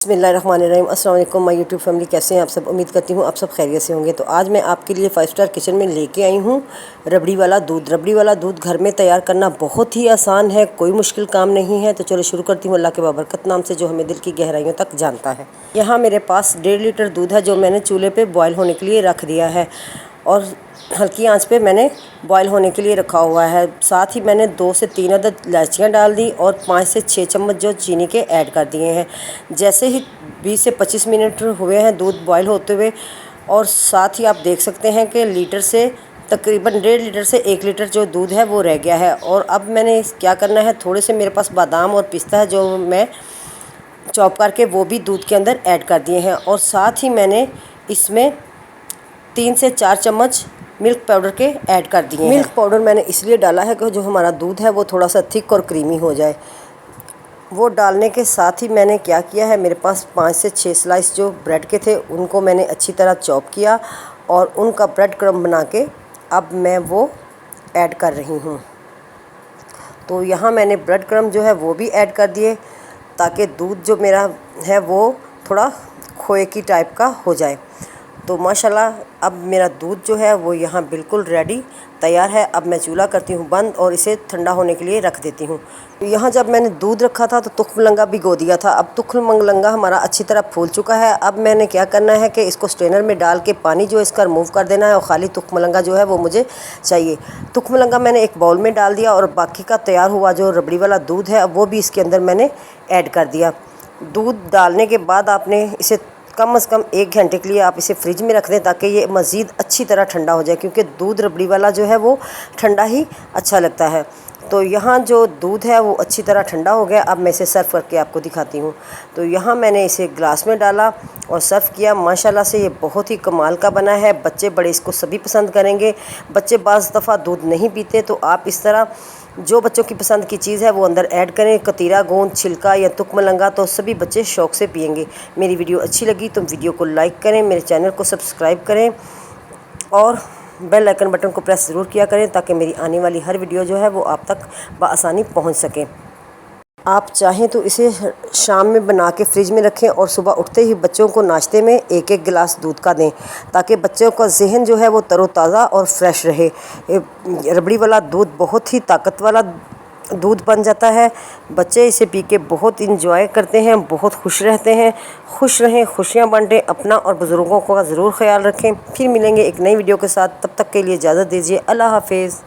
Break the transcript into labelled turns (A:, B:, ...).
A: बिस्मिल्लाहिर्रहमानिर्रहीम। अस्सलाम वालेकुम माय यूट्यूब फैमिली, कैसे हैं आप सब। उम्मीद करती हूँ आप सब खैरियत से होंगे। तो आज मैं आपके लिए 5 स्टार किचन में लेके आई हूँ रबड़ी वाला दूध। रबड़ी वाला दूध घर में तैयार करना बहुत ही आसान है, कोई मुश्किल काम नहीं है। तो चलो शुरू करती हूँ अल्लाह के बाबरकत नाम से, जो हमें दिल की गहराइयों तक जानता है। यहाँ मेरे पास 1.5 लीटर दूध है, जो मैंने चूल्हे पर बॉयल होने के लिए रख दिया है और हल्की आंच पे मैंने बॉयल होने के लिए रखा हुआ है। साथ ही मैंने 2 से 3 अदद इलायचियाँ डाल दी और 5 से 6 चम्मच जो चीनी के ऐड कर दिए हैं। जैसे ही 20 से 25 मिनट हुए हैं दूध बॉयल होते हुए, और साथ ही आप देख सकते हैं कि लीटर से तकरीबन 1.5 लीटर से 1 लीटर जो दूध है वो रह गया है। और अब मैंने क्या करना है, थोड़े से मेरे पास बादाम और पिस्ता है जो मैं चॉप करके वो भी दूध के अंदर ऐड कर दिए हैं। और साथ ही मैंने इसमें 3 से 4 चम्मच मिल्क पाउडर के ऐड कर दिए हैं। मिल्क पाउडर मैंने इसलिए डाला है कि जो हमारा दूध है वो थोड़ा सा थिक और क्रीमी हो जाए। वो डालने के साथ ही मैंने क्या किया है, मेरे पास 5 से 6 स्लाइस जो ब्रेड के थे उनको मैंने अच्छी तरह चॉप किया और उनका ब्रेड क्रम्ब बना के अब मैं वो ऐड कर रही हूँ। तो यहाँ मैंने ब्रेड क्रम्ब जो है वो भी ऐड कर दिए ताकि दूध जो मेरा है वो थोड़ा खोए की टाइप का हो जाए। तो माशाल्लाह अब मेरा दूध जो है वो यहाँ बिल्कुल रेडी तैयार है। अब मैं चूल्हा करती हूँ बंद और इसे ठंडा होने के लिए रख देती हूँ। यहाँ जब मैंने दूध रखा था तो तुखमलंगा भिगो दिया था। अब तुखमलंगा हमारा अच्छी तरह फूल चुका है। अब मैंने क्या करना है कि इसको स्ट्रेनर में डाल के पानी जो इसका रिमूव कर देना है और ख़ाली तुखमलंगा जो है वो मुझे चाहिए। तुखमलंगा मैंने एक बाउल में डाल दिया और बाकी का तैयार हुआ जो रबड़ी वाला दूध है वो भी इसके अंदर मैंने ऐड कर दिया। दूध डालने के बाद आपने इसे कम से कम 1 घंटे के लिए आप इसे फ्रिज में रख दें ताकि ये मज़ीद अच्छी तरह ठंडा हो जाए, क्योंकि दूध रबड़ी वाला जो है वो ठंडा ही अच्छा लगता है। तो यहाँ जो दूध है वो अच्छी तरह ठंडा हो गया। अब मैं इसे सर्व करके आपको दिखाती हूँ। तो यहाँ मैंने इसे ग्लास में डाला और सर्व किया। माशाल्लाह से ये बहुत ही कमाल का बना है। बच्चे बड़े इसको सभी पसंद करेंगे। बच्चे बाज़ दफ़ा दूध नहीं पीते तो आप इस तरह जो बच्चों की पसंद की चीज़ है वो अंदर ऐड करें, कतीरा, गोंद, छिलका या तुखमलंगा, तो सभी बच्चे शौक़ से पियेंगे। मेरी वीडियो अच्छी लगी तो वीडियो को लाइक करें, मेरे चैनल को सब्सक्राइब करें और बेल आइकन बटन को प्रेस ज़रूर किया करें ताकि मेरी आने वाली हर वीडियो जो है वो आप तक बआसानी पहुंच सके। आप चाहें तो इसे शाम में बना के फ्रिज में रखें और सुबह उठते ही बच्चों को नाश्ते में 1-1 गिलास दूध का दें ताकि बच्चों का जहन जो है वो तरोताज़ा और फ्रेश रहे। रबड़ी वाला दूध बहुत ही ताकत वाला दूध बन जाता है। बच्चे इसे पी के बहुत इंजॉय करते हैं, बहुत खुश रहते हैं। खुश रहें, खुशियाँ बांटें, अपना और बुज़ुर्गों का ज़रूर ख्याल रखें। फिर मिलेंगे एक नई वीडियो के साथ, तब तक के लिए इजाज़त दीजिए। अल्लाह हाफिज़।